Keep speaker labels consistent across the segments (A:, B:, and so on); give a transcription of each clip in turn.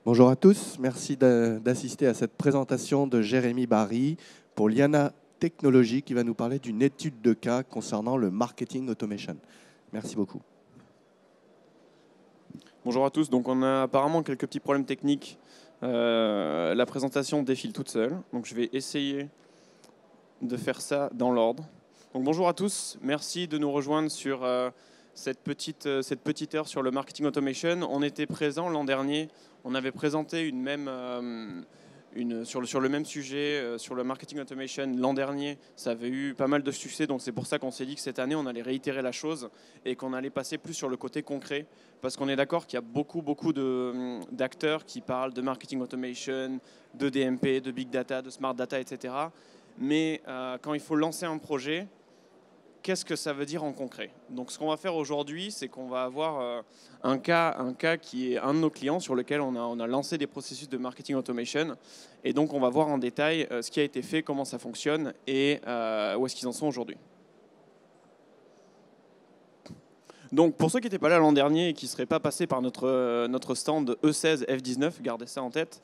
A: Bonjour à tous, merci d'assister à cette présentation de Jérémy Barry pour Liana Technologies qui va nous parler d'une étude de cas concernant le marketing automation. Merci beaucoup.
B: Bonjour à tous, donc on a apparemment quelques petits problèmes techniques. La présentation défile toute seule, donc je vais essayer de faire ça dans l'ordre. Donc bonjour à tous, merci de nous rejoindre sur cette petite heure sur le marketing automation. On était présent l'an dernier, on avait présenté sur le même sujet, sur le marketing automation l'an dernier. Ça avait eu pas mal de succès, donc c'est pour ça qu'on s'est dit que cette année on allait réitérer la chose et qu'on allait passer plus sur le côté concret, parce qu'on est d'accord qu'il y a beaucoup d'acteurs qui parlent de marketing automation, de DMP, de big data, de smart data, etc. Mais quand il faut lancer un projet, qu'est-ce que ça veut dire en concret? Donc ce qu'on va faire aujourd'hui, c'est qu'on va avoir un cas qui est un de nos clients sur lequel on a lancé des processus de marketing automation. Et donc on va voir en détail ce qui a été fait, comment ça fonctionne et où est-ce qu'ils en sont aujourd'hui. Donc pour ceux qui n'étaient pas là l'an dernier et qui ne seraient pas passés par notre stand E16 F19, gardez ça en tête,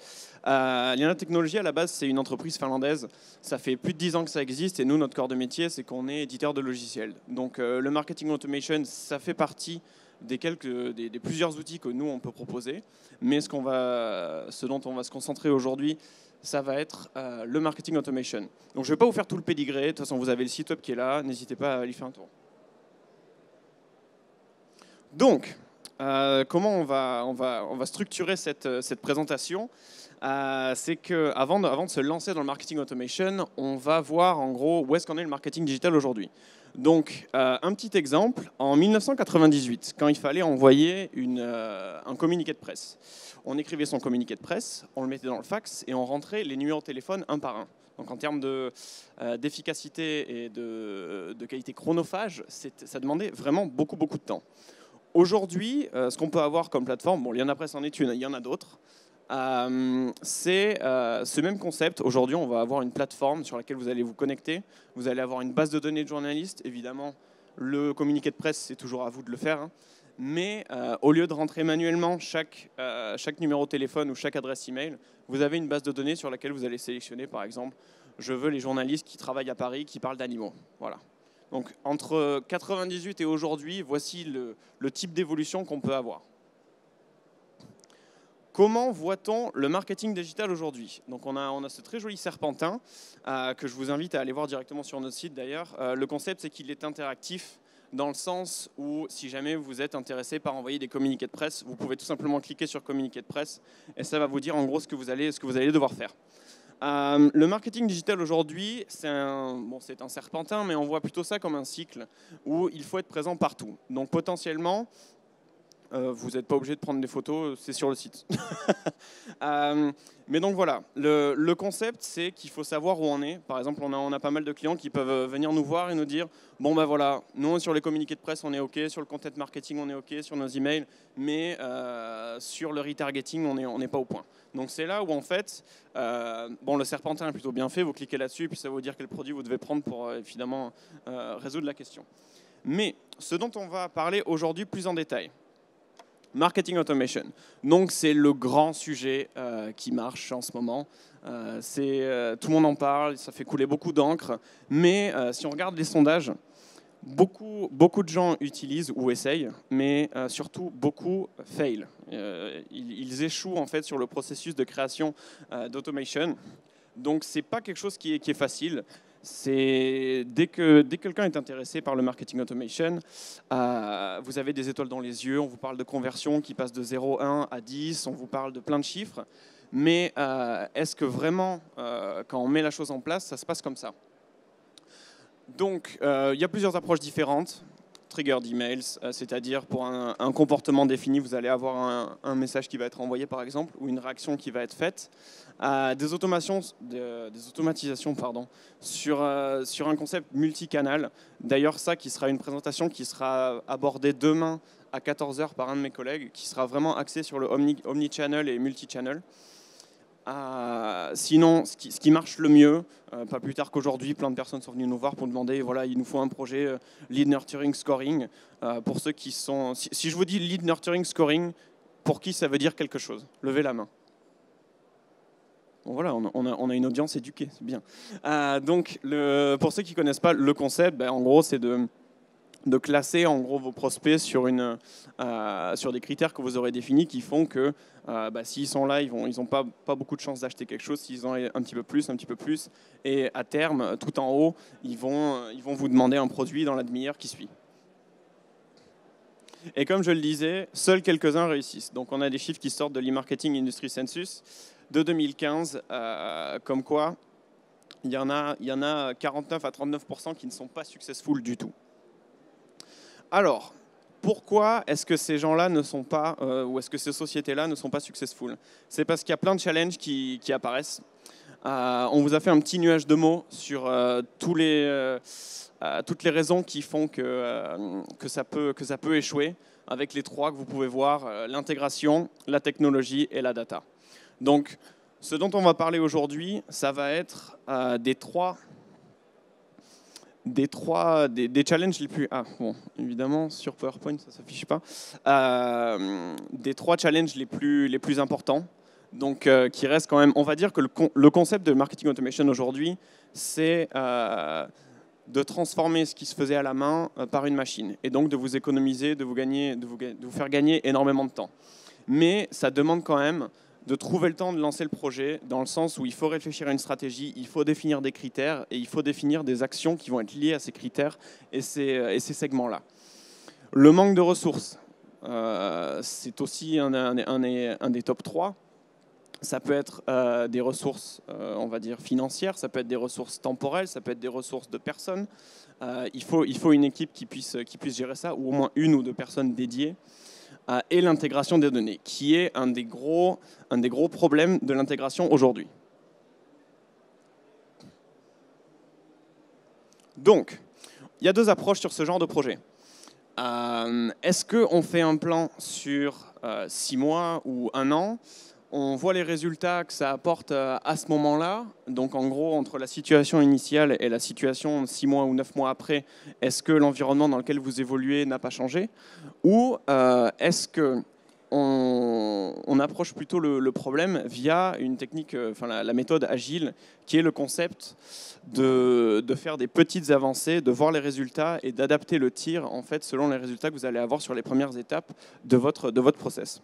B: Liana Technologies à la base c'est une entreprise finlandaise, ça fait plus de 10 ans que ça existe et nous notre corps de métier c'est qu'on est éditeur de logiciels. Donc le marketing automation ça fait partie des plusieurs outils que nous on peut proposer, mais ce dont on va se concentrer aujourd'hui, ça va être le marketing automation. Donc je ne vais pas vous faire tout le pédigré, de toute façon vous avez le site web qui est là, n'hésitez pas à aller faire un tour. Donc, comment on va structurer cette présentation? C'est qu'avant de se lancer dans le marketing automation, on va voir en gros où est-ce qu'en est le marketing digital aujourd'hui. Donc, un petit exemple, en 1998, quand il fallait envoyer un communiqué de presse, on écrivait son communiqué de presse, on le mettait dans le fax et on rentrait les numéros de téléphone un par un. Donc en termes d'efficacité et de qualité chronophage, ça demandait vraiment beaucoup de temps. Aujourd'hui, ce qu'on peut avoir comme plateforme, bon, Liana Press en est une, il y en a d'autres, c'est ce même concept. Aujourd'hui, on va avoir une plateforme sur laquelle vous allez vous connecter. Vous allez avoir une base de données de journalistes. Évidemment, le communiqué de presse, c'est toujours à vous de le faire. Hein. Mais au lieu de rentrer manuellement chaque numéro de téléphone ou chaque adresse email, vous avez une base de données sur laquelle vous allez sélectionner, par exemple, je veux les journalistes qui travaillent à Paris, qui parlent d'animaux. Voilà. Donc entre 98 et aujourd'hui, voici le type d'évolution qu'on peut avoir. Comment voit-on le marketing digital aujourd'hui? Donc on a ce très joli serpentin que je vous invite à aller voir directement sur notre site d'ailleurs. Le concept c'est qu'il est interactif dans le sens où si jamais vous êtes intéressé par envoyer des communiqués de presse, vous pouvez tout simplement cliquer sur communiqué de presse et ça va vous dire en gros ce que vous allez devoir faire. Le marketing digital aujourd'hui, c'est un serpentin, mais on voit plutôt ça comme un cycle où il faut être présent partout. Donc potentiellement, vous n'êtes pas obligé de prendre des photos, c'est sur le site. Mais donc voilà, le concept, c'est qu'il faut savoir où on est. Par exemple, on a pas mal de clients qui peuvent venir nous voir et nous dire « Bon ben voilà, nous sur les communiqués de presse, on est OK, sur le content marketing, on est OK, sur nos emails, mais sur le retargeting, on n'est pas au point. » Donc c'est là où en fait, le serpentin est plutôt bien fait, vous cliquez là-dessus et puis ça va vous dire quel produit vous devez prendre pour évidemment résoudre la question. Mais ce dont on va parler aujourd'hui plus en détail, marketing automation. Donc c'est le grand sujet qui marche en ce moment. Tout le monde en parle, ça fait couler beaucoup d'encre. Mais si on regarde les sondages, beaucoup de gens utilisent ou essayent, mais surtout beaucoup fail. Ils échouent en fait sur le processus de création d'automation. Donc c'est pas quelque chose qui est facile. Dès que quelqu'un est intéressé par le marketing automation, vous avez des étoiles dans les yeux, on vous parle de conversion qui passe de 0,1 à 10, on vous parle de plein de chiffres. Mais est-ce que vraiment, quand on met la chose en place, ça se passe comme ça? Donc, il y a plusieurs approches différentes. Trigger d'emails, c'est-à-dire pour un comportement défini, vous allez avoir un message qui va être envoyé par exemple, ou une réaction qui va être faite. Des automatisations sur un concept multicanal. D'ailleurs, ça qui sera une présentation qui sera abordée demain à 14 h par un de mes collègues, qui sera vraiment axé sur le omnichannel et multichannel. Sinon, ce qui marche le mieux, pas plus tard qu'aujourd'hui, plein de personnes sont venues nous voir pour demander, voilà, il nous faut un projet lead nurturing scoring. Pour ceux qui sont, si je vous dis lead nurturing scoring, pour qui ça veut dire quelque chose? Levez la main. Bon, voilà, on a une audience éduquée, c'est bien. Donc, pour ceux qui ne connaissent pas le concept, en gros, c'est de classer en gros vos prospects sur des critères que vous aurez définis qui font que s'ils sont là, ils n'ont pas beaucoup de chances d'acheter quelque chose. S'ils ont un petit peu plus, et à terme, tout en haut, ils vont vous demander un produit dans la demi-heure qui suit. Et comme je le disais, seuls quelques-uns réussissent. Donc on a des chiffres qui sortent de l'e-marketing industry census de 2015, comme quoi il y en a 49 à 39% qui ne sont pas successful du tout. Alors, pourquoi est-ce que ces gens-là ne sont pas, ou est-ce que ces sociétés-là ne sont pas successful? C'est parce qu'il y a plein de challenges qui apparaissent. On vous a fait un petit nuage de mots sur toutes les raisons qui font que ça peut échouer, avec les trois que vous pouvez voir, l'intégration, la technologie et la data. Donc, ce dont on va parler aujourd'hui, ça va être des challenges les plus... Ah, bon, évidemment, sur PowerPoint, ça ne s'affiche pas. Des 3 challenges les plus importants. Donc, qui restent quand même... On va dire que le concept de marketing automation aujourd'hui, c'est de transformer ce qui se faisait à la main par une machine. Et donc, de vous économiser, de vous faire gagner énormément de temps. Mais ça demande quand même de trouver le temps de lancer le projet, dans le sens où il faut réfléchir à une stratégie, il faut définir des critères et il faut définir des actions qui vont être liées à ces critères et ces segments-là. Le manque de ressources, c'est aussi un des top 3. Ça peut être des ressources, on va dire, financières, ça peut être des ressources temporelles, ça peut être des ressources de personnes. Il faut une équipe qui puisse gérer ça, ou au moins 1 ou 2 personnes dédiées. Et l'intégration des données, qui est un des gros problèmes de l'intégration aujourd'hui. Donc, il y a 2 approches sur ce genre de projet. Est-ce qu'on fait un plan sur 6 mois ou 1 an? On voit les résultats que ça apporte à ce moment-là. Donc en gros, entre la situation initiale et la situation 6 mois ou 9 mois après, est-ce que l'environnement dans lequel vous évoluez n'a pas changé? Ou est-ce qu'on approche plutôt le problème via une technique, la méthode agile, qui est le concept de faire des petites avancées, de voir les résultats et d'adapter le tir en fait, selon les résultats que vous allez avoir sur les premières étapes de votre process.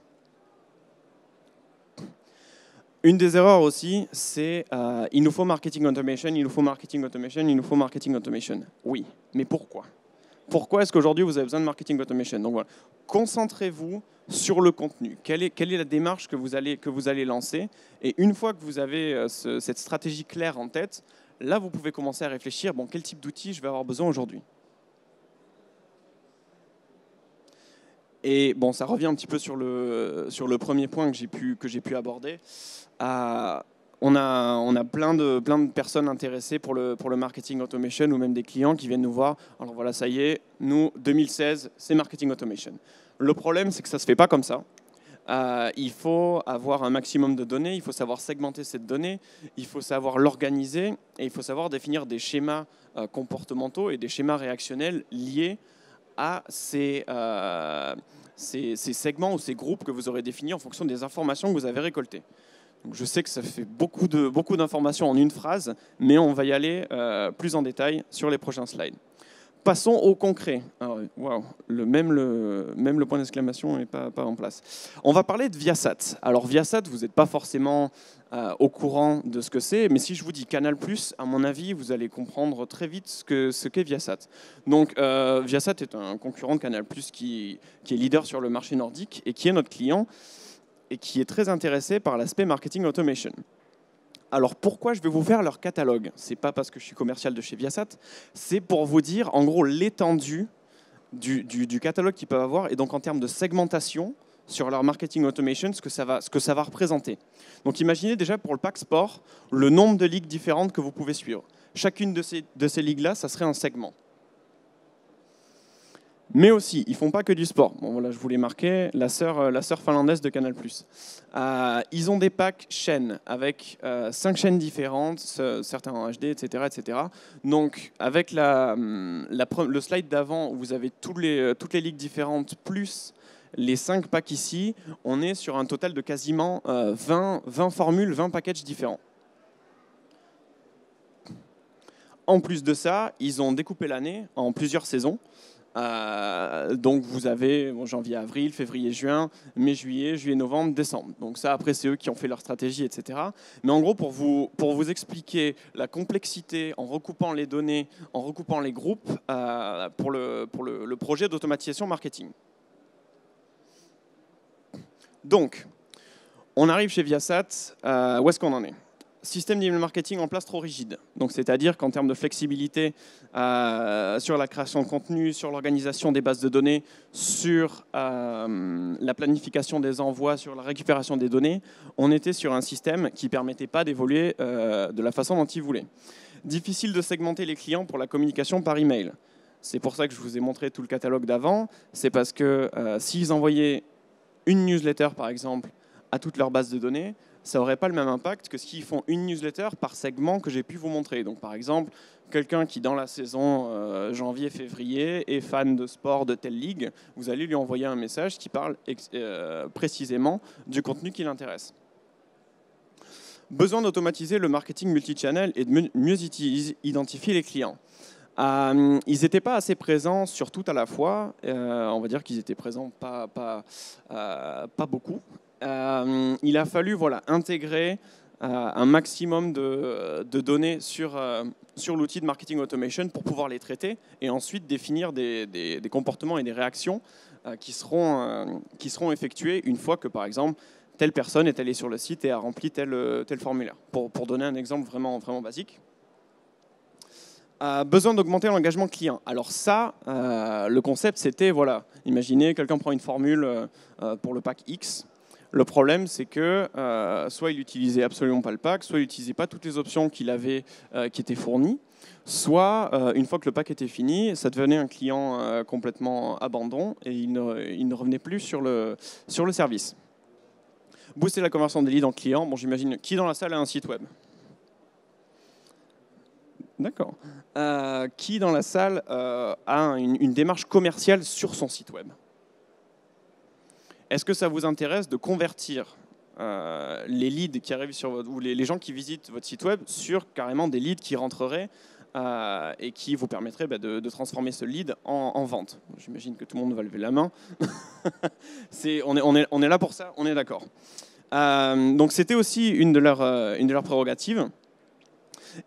B: Une des erreurs aussi, c'est il nous faut marketing automation, il nous faut marketing automation, il nous faut marketing automation. Oui, mais pourquoi? Pourquoi est-ce qu'aujourd'hui vous avez besoin de marketing automation? Donc voilà, concentrez-vous sur le contenu. Quelle est la démarche que vous allez lancer? Et une fois que vous avez cette stratégie claire en tête, là vous pouvez commencer à réfléchir, bon, quel type d'outils je vais avoir besoin aujourd'hui? Et bon, ça revient un petit peu sur le premier point que j'ai pu aborder. On a plein de personnes intéressées pour le marketing automation ou même des clients qui viennent nous voir. Alors voilà, ça y est, nous, 2016, c'est marketing automation. Le problème, c'est que ça ne se fait pas comme ça. Il faut avoir un maximum de données, il faut savoir segmenter cette donnée, il faut savoir l'organiser et il faut savoir définir des schémas comportementaux et des schémas réactionnels liés à ces segments ou ces groupes que vous aurez définis en fonction des informations que vous avez récoltées. Donc je sais que ça fait beaucoup d'informations en une phrase, mais on va y aller plus en détail sur les prochains slides. Passons au concret. Alors, wow, même le point d'exclamation n'est pas en place. On va parler de Viasat. Alors Viasat, vous n'êtes pas forcément au courant de ce que c'est, mais si je vous dis Canal+, à mon avis, vous allez comprendre très vite ce qu'est Viasat. Donc Viasat est un concurrent de Canal+, qui est leader sur le marché nordique et qui est notre client et qui est très intéressé par l'aspect marketing automation. Alors pourquoi je vais vous faire leur catalogue? Ce n'est pas parce que je suis commercial de chez Viasat, c'est pour vous dire en gros l'étendue du catalogue qu'ils peuvent avoir et donc en termes de segmentation sur leur marketing automation, ce que ça va représenter. Donc imaginez déjà pour le pack sport le nombre de ligues différentes que vous pouvez suivre. Chacune de ces ligues-là, ça serait un segment. Mais aussi, ils ne font pas que du sport. Bon, voilà, je vous l'ai marqué, la sœur finlandaise de Canal+. Ils ont des packs chaînes avec 5 chaînes différentes, certains en HD, etc. etc. Donc, avec le slide d'avant, où vous avez toutes les ligues différentes, plus les 5 packs ici, on est sur un total de quasiment 20 formules, 20 packages différents. En plus de ça, ils ont découpé l'année en plusieurs saisons. Donc vous avez janvier, avril, février, juin, mai, juillet, juillet, novembre, décembre. Donc ça, après, c'est eux qui ont fait leur stratégie, etc. Mais en gros, pour vous expliquer la complexité en recoupant les données, en recoupant les groupes pour le projet d'automatisation marketing. Donc, on arrive chez Viasat, où est-ce qu'on en est ? Système d'email marketing en place trop rigide. Donc, c'est-à-dire qu'en termes de flexibilité sur la création de contenu, sur l'organisation des bases de données, sur la planification des envois, sur la récupération des données, on était sur un système qui ne permettait pas d'évoluer de la façon dont il voulait. Difficile de segmenter les clients pour la communication par email. C'est pour ça que je vous ai montré tout le catalogue d'avant. C'est parce que s'ils envoyaient une newsletter, par exemple, à toute leur base de données, ça n'aurait pas le même impact que s'ils font une newsletter par segment que j'ai pu vous montrer. Donc, par exemple, quelqu'un qui, dans la saison janvier-février, est fan de sport de telle ligue, vous allez lui envoyer un message qui parle précisément du contenu qui l'intéresse. Besoin d'automatiser le marketing multichannel et de mieux identifier les clients. Ils n'étaient pas assez présents sur tout à la fois. On va dire qu'ils étaient présents pas beaucoup. Il a fallu intégrer un maximum de données sur l'outil de marketing automation pour pouvoir les traiter et ensuite définir des comportements et des réactions qui seront effectuées une fois que, par exemple, telle personne est allée sur le site et a rempli tel formulaire. Pour donner un exemple vraiment basique. Besoin d'augmenter l'engagement client. Alors ça, le concept, c'était, imaginez, quelqu'un prend une formule pour le pack X. Le problème, c'est que soit il n'utilisait absolument pas le pack, soit il n'utilisait pas toutes les options qu'il avait qui étaient fournies, soit, une fois que le pack était fini, ça devenait un client complètement abandon et il ne revenait plus sur le service. Booster la conversion des leads en clients. Bon, j'imagine, qui dans la salle a un site web ? D'accord. Qui dans la salle a une démarche commerciale sur son site web ? Est-ce que ça vous intéresse de convertir les leads qui arrivent sur ou les gens qui visitent votre site web sur carrément des leads qui rentreraient et qui vous permettraient de transformer ce lead en vente ? J'imagine que tout le monde va lever la main. On est là pour ça, on est d'accord. Donc c'était aussi une de leurs prérogatives.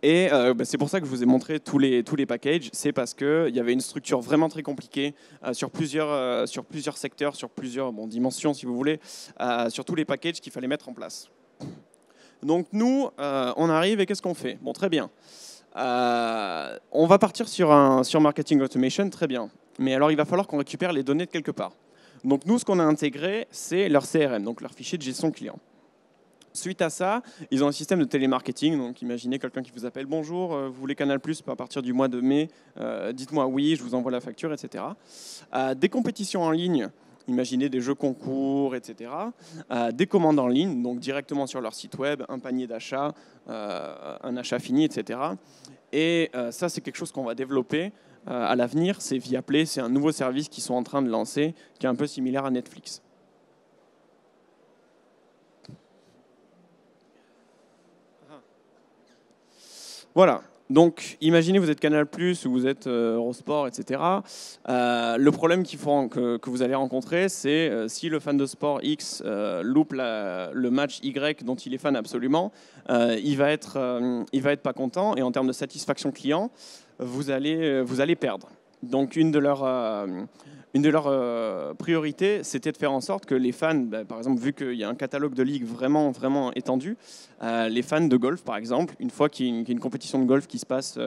B: Et c'est pour ça que je vous ai montré tous les packages. C'est parce qu'il y avait une structure vraiment très compliquée sur plusieurs secteurs, sur plusieurs dimensions, si vous voulez, sur tous les packages qu'il fallait mettre en place. Donc nous, on arrive et qu'est-ce qu'on fait ? Bon, très bien. On va partir sur Marketing Automation, très bien. Mais alors, il va falloir qu'on récupère les données de quelque part. Donc nous, ce qu'on a intégré, c'est leur CRM, donc leur fichier de gestion client. Suite à ça, ils ont un système de télémarketing. Donc, imaginez quelqu'un qui vous appelle « Bonjour, vous voulez Canal+, à partir du mois de mai, dites-moi oui, je vous envoie la facture, etc. » Des compétitions en ligne, imaginez des jeux concours, etc. Des commandes en ligne, donc directement sur leur site web, un panier d'achat, un achat fini, etc. Et ça, c'est quelque chose qu'on va développer à l'avenir. C'est Viaplay, c'est un nouveau service qu'ils sont en train de lancer, qui est un peu similaire à Netflix. Voilà, donc imaginez vous êtes Canal+, ou vous êtes Eurosport, etc. Le problème que vous allez rencontrer, c'est si le fan de sport X loupe le match Y dont il est fan absolument, il va être pas content, et en termes de satisfaction client, vous allez perdre. Donc une de leurs priorités, c'était de faire en sorte que les fans, par exemple, vu qu'il y a un catalogue de ligues vraiment étendu, les fans de golf, par exemple, une fois qu'il y a une compétition de golf qui se passe,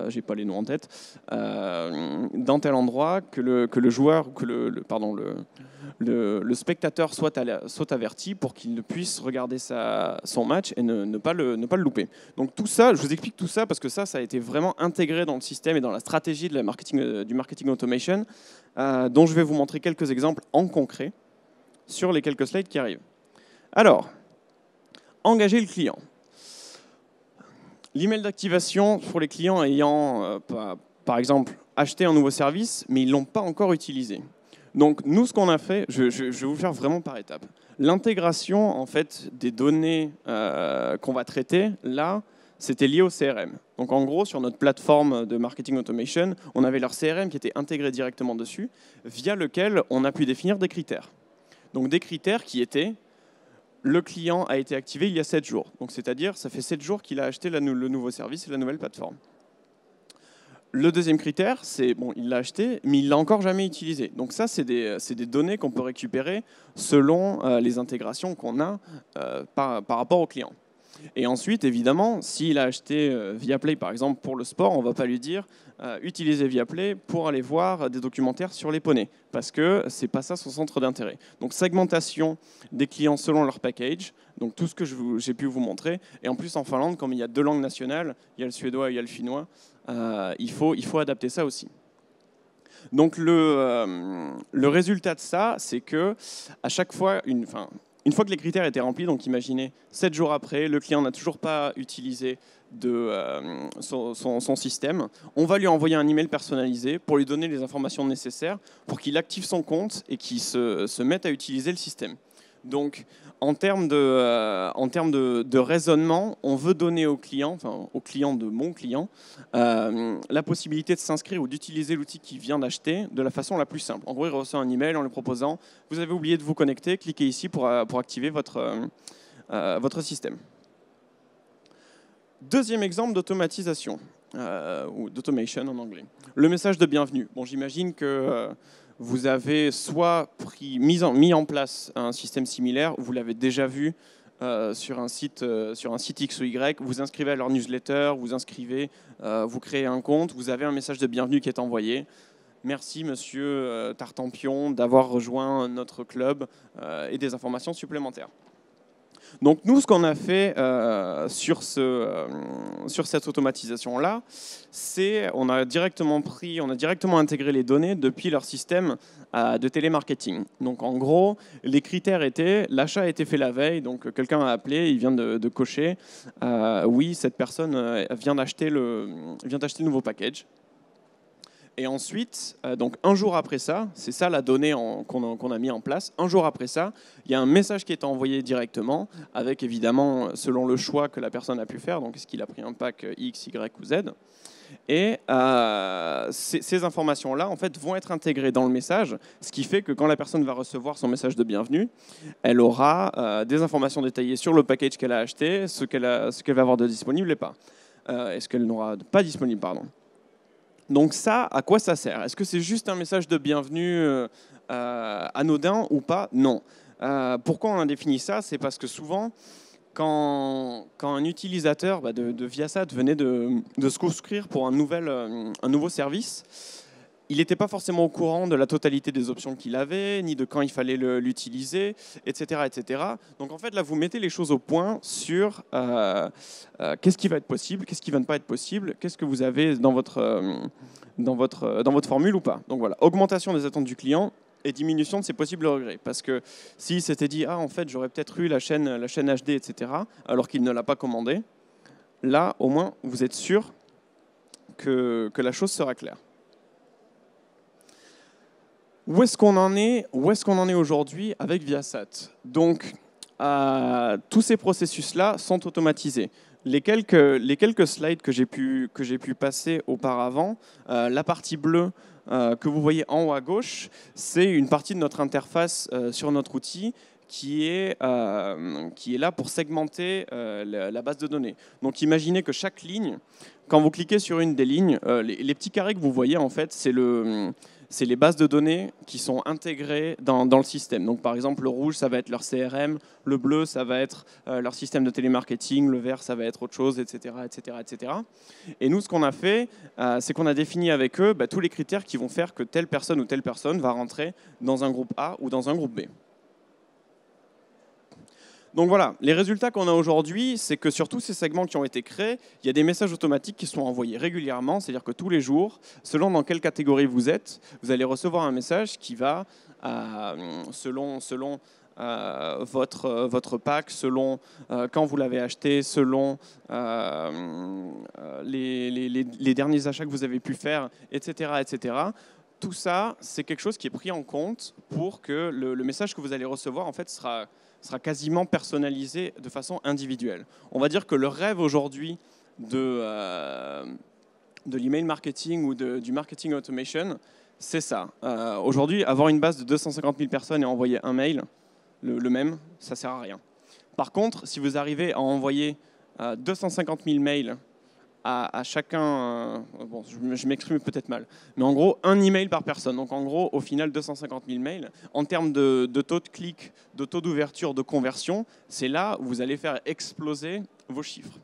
B: j'ai pas les noms en tête, dans tel endroit, que le joueur, que le spectateur soit averti pour qu'il ne puisse regarder son match et ne pas le louper. Donc tout ça, je vous explique tout ça parce que ça a été vraiment intégré dans le système et dans la stratégie du marketing automation, dont je vais vous montrer quelques exemples en concret sur les quelques slides qui arrivent. Alors, engager le client. L'email d'activation pour les clients ayant, par exemple, acheté un nouveau service, mais ils ne l'ont pas encore utilisé. Donc, nous, ce qu'on a fait, je vais vous le faire vraiment par étapes. L'intégration, en fait, des données qu'on va traiter, là, c'était lié au CRM. Donc en gros, sur notre plateforme de marketing automation, on avait leur CRM qui était intégré directement dessus, via lequel on a pu définir des critères. Donc des critères qui étaient, le client a été activé il y a 7 jours. Donc c'est-à-dire, ça fait 7 jours qu'il a acheté le nouveau service et la nouvelle plateforme. Le deuxième critère, c'est, bon, il l'a acheté, mais il ne l'a encore jamais utilisé. Donc ça, c'est des données qu'on peut récupérer selon les intégrations qu'on a par rapport au client. Et ensuite, évidemment, s'il a acheté Viaplay, par exemple, pour le sport, on ne va pas lui dire utilisez Viaplay pour aller voir des documentaires sur les poneys, parce que ce n'est pas ça son centre d'intérêt. Donc segmentation des clients selon leur package, donc tout ce que j'ai pu vous montrer. Et en plus, en Finlande, comme il y a 2 langues nationales, il y a le suédois et il y a le finnois, il faut adapter ça aussi. Donc le résultat de ça, c'est que à chaque fois, une fois que les critères étaient remplis, donc imaginez 7 jours après, le client n'a toujours pas utilisé son système, on va lui envoyer un email personnalisé pour lui donner les informations nécessaires pour qu'il active son compte et qu'il se mette à utiliser le système. Donc, en termes de raisonnement, on veut donner au client de mon client, la possibilité de s'inscrire ou d'utiliser l'outil qu'il vient d'acheter de la façon la plus simple. En gros, il reçoit un email en lui proposant « Vous avez oublié de vous connecter, cliquez ici pour activer votre système ». Deuxième exemple d'automatisation, ou d'automation en anglais. Le message de bienvenue. Bon, j'imagine que vous avez soit mis en place un système similaire, vous l'avez déjà vu sur un site X ou Y, vous inscrivez à leur newsletter, vous créez un compte, vous avez un message de bienvenue qui est envoyé. Merci monsieur Tartampion d'avoir rejoint notre club et des informations supplémentaires. Donc nous, ce qu'on a fait sur cette automatisation-là, c'est on a directement intégré les données depuis leur système de télémarketing. Donc en gros, les critères étaient, l'achat a été fait la veille, donc quelqu'un a appelé, il vient de cocher, oui, cette personne vient d'acheter le nouveau package. Et ensuite, donc un jour après ça, c'est ça la donnée qu'on a mis en place, un jour après ça, il y a un message qui est envoyé directement, avec évidemment, selon le choix que la personne a pu faire, donc est-ce qu'il a pris un pack X, Y ou Z. Et ces informations-là, en fait, vont être intégrées dans le message, ce qui fait que quand la personne va recevoir son message de bienvenue, elle aura des informations détaillées sur le package qu'elle a acheté, ce qu'elle va avoir de disponible et pas. Et ce qu'elle n'aura pas disponible, pardon. Donc ça, à quoi ça sert? Est-ce que c'est juste un message de bienvenue anodin ou pas? Non. Pourquoi on a défini ça? C'est parce que souvent, quand un utilisateur de Viasat venait de se souscrire pour un nouveau service, il n'était pas forcément au courant de la totalité des options qu'il avait, ni de quand il fallait l'utiliser, etc., etc. Donc en fait, là, vous mettez les choses au point sur qu'est-ce qui va être possible, qu'est-ce qui ne va pas être possible, qu'est-ce que vous avez dans votre formule ou pas. Donc voilà, augmentation des attentes du client et diminution de ses possibles regrets. Parce que s'il s'était dit « Ah, en fait, j'aurais peut-être eu la chaîne HD, etc. », alors qu'il ne l'a pas commandé, là, au moins, vous êtes sûr que la chose sera claire. Où est-ce qu'on en est aujourd'hui avec Viasat? Donc, tous ces processus-là sont automatisés. Les quelques slides que j'ai pu passer auparavant, la partie bleue que vous voyez en haut à gauche, c'est une partie de notre interface sur notre outil qui est là pour segmenter la base de données. Donc imaginez que chaque ligne, quand vous cliquez sur une des lignes, les petits carrés que vous voyez, en fait, c'est les bases de données qui sont intégrées dans le système. Donc, par exemple, le rouge, ça va être leur CRM, le bleu, ça va être leur système de télémarketing, le vert, ça va être autre chose, etc., etc., etc. Et nous, ce qu'on a fait, c'est qu'on a défini avec eux tous les critères qui vont faire que telle personne ou telle personne va rentrer dans un groupe A ou dans un groupe B. Donc voilà, les résultats qu'on a aujourd'hui, c'est que sur tous ces segments qui ont été créés, il y a des messages automatiques qui sont envoyés régulièrement, c'est-à-dire que tous les jours, selon dans quelle catégorie vous êtes, vous allez recevoir un message qui va, selon votre pack, selon quand vous l'avez acheté, selon les derniers achats que vous avez pu faire, etc., etc. Tout ça, c'est quelque chose qui est pris en compte pour que le message que vous allez recevoir, en fait, sera quasiment personnalisé de façon individuelle. On va dire que le rêve aujourd'hui de l'email marketing ou du marketing automation, c'est ça. Aujourd'hui, avoir une base de 250 000 personnes et envoyer un mail, le même, ça ne sert à rien. Par contre, si vous arrivez à envoyer 250 000 mails à chacun, bon, je m'exprime peut-être mal, mais en gros, un email par personne. Donc en gros, au final, 250 000 mails. En termes de taux de clic, de taux d'ouverture, de conversion, c'est là où vous allez faire exploser vos chiffres.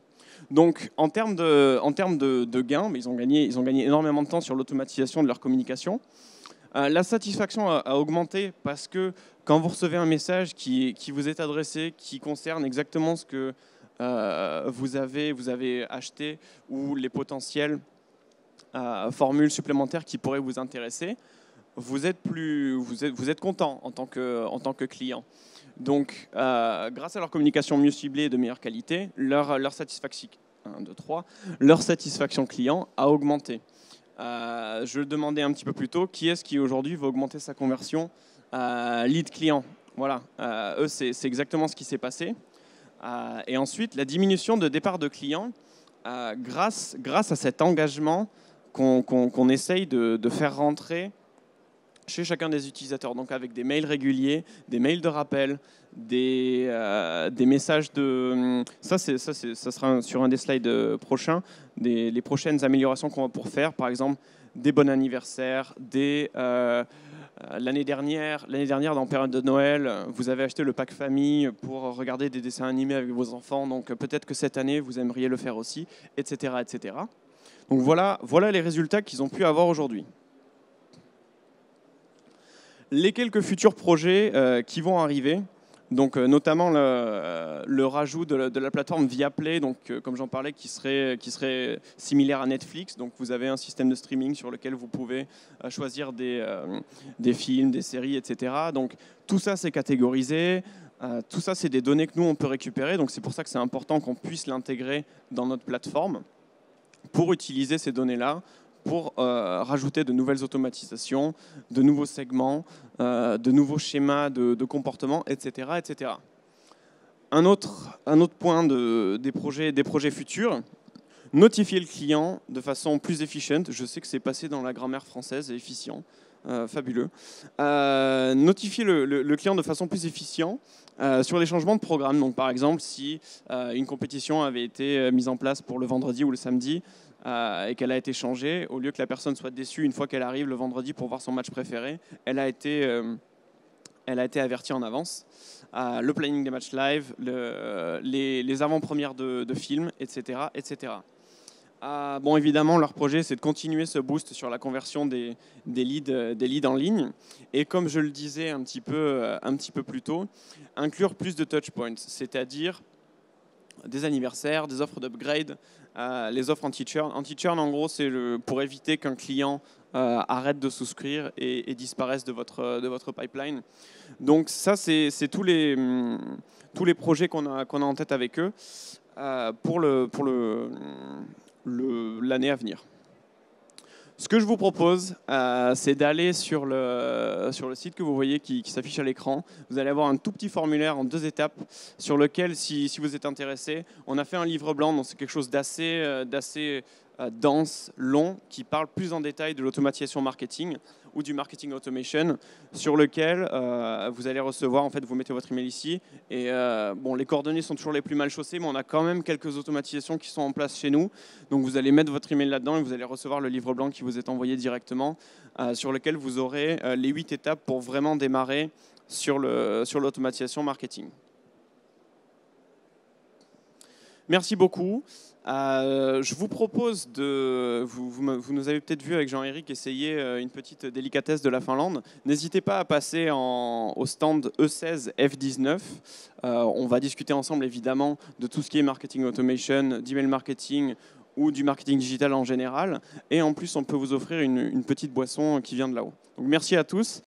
B: Donc en termes de gains, mais ils ont gagné énormément de temps sur l'automatisation de leur communication. La satisfaction a augmenté parce que quand vous recevez un message qui vous est adressé, qui concerne exactement ce que vous avez acheté ou les potentielles formules supplémentaires qui pourraient vous intéresser, vous êtes content en tant que client. Donc, grâce à leur communication mieux ciblée et de meilleure qualité, leur satisfaction, leur satisfaction client a augmenté. Je le demandais un petit peu plus tôt, qui est-ce qui aujourd'hui va augmenter sa conversion lead client? Voilà, eux, c'est exactement ce qui s'est passé. Et ensuite, la diminution de départ de clients, grâce à cet engagement qu'on essaye de faire rentrer chez chacun des utilisateurs, donc avec des mails réguliers, des mails de rappel, des messages de... Ça sera sur un des slides prochains, les prochaines améliorations qu'on va pour faire, par exemple des bons anniversaires, l'année dernière, dans la période de Noël, vous avez acheté le pack famille pour regarder des dessins animés avec vos enfants, donc peut-être que cette année, vous aimeriez le faire aussi, etc. etc. Donc voilà les résultats qu'ils ont pu avoir aujourd'hui. Les quelques futurs projets qui vont arriver, donc notamment le rajout de la plateforme Viaplay, donc comme j'en parlais, qui serait similaire à Netflix. Donc vous avez un système de streaming sur lequel vous pouvez choisir des films, des séries, etc. Donc tout ça c'est catégorisé. Tout ça c'est des données que nous on peut récupérer. Donc c'est pour ça que c'est important qu'on puisse l'intégrer dans notre plateforme pour utiliser ces données-là, pour rajouter de nouvelles automatisations, de nouveaux segments, de nouveaux schémas de comportement, etc., etc. Un autre point des projets futurs, notifier le client de façon plus efficiente. Je sais que c'est passé dans la grammaire française, efficient, fabuleux. Notifier le client de façon plus efficiente sur les changements de programme. Donc, par exemple, si une compétition avait été mise en place pour le vendredi ou le samedi, et qu'elle a été changée, au lieu que la personne soit déçue une fois qu'elle arrive le vendredi pour voir son match préféré, elle a été avertie en avance. Le planning des matchs live, les avant-premières de films, etc. etc. Bon, évidemment, leur projet, c'est de continuer ce boost sur la conversion des leads en ligne. Et comme je le disais un petit peu plus tôt, inclure plus de touchpoints, c'est-à-dire des anniversaires, des offres d'upgrade, les offres anti-churn. Anti-churn, en gros, c'est pour éviter qu'un client arrête de souscrire et disparaisse de votre pipeline. Donc ça, c'est tous les projets qu'on a en tête avec eux pour l'année à venir. Ce que je vous propose, c'est d'aller sur le site que vous voyez qui s'affiche à l'écran. Vous allez avoir un tout petit formulaire en 2 étapes sur lequel, si vous êtes intéressé, on a fait un livre blanc, donc c'est quelque chose d'assez dense, long, qui parle plus en détail de l'automatisation marketing ou du marketing automation, sur lequel vous allez recevoir, en fait, vous mettez votre email ici, et bon, les coordonnées sont toujours les plus mal chaussées, mais on a quand même quelques automatisations qui sont en place chez nous, donc vous allez mettre votre email là-dedans et vous allez recevoir le livre blanc qui vous est envoyé directement, sur lequel vous aurez les 8 étapes pour vraiment démarrer sur l'automatisation marketing. Merci beaucoup. Je vous propose vous nous avez peut-être vu avec Jean-Éric essayer une petite délicatesse de la Finlande. N'hésitez pas à passer au stand E16 F19. On va discuter ensemble évidemment de tout ce qui est marketing automation, d'email marketing ou du marketing digital en général. Et en plus, on peut vous offrir une petite boisson qui vient de là-haut. Donc merci à tous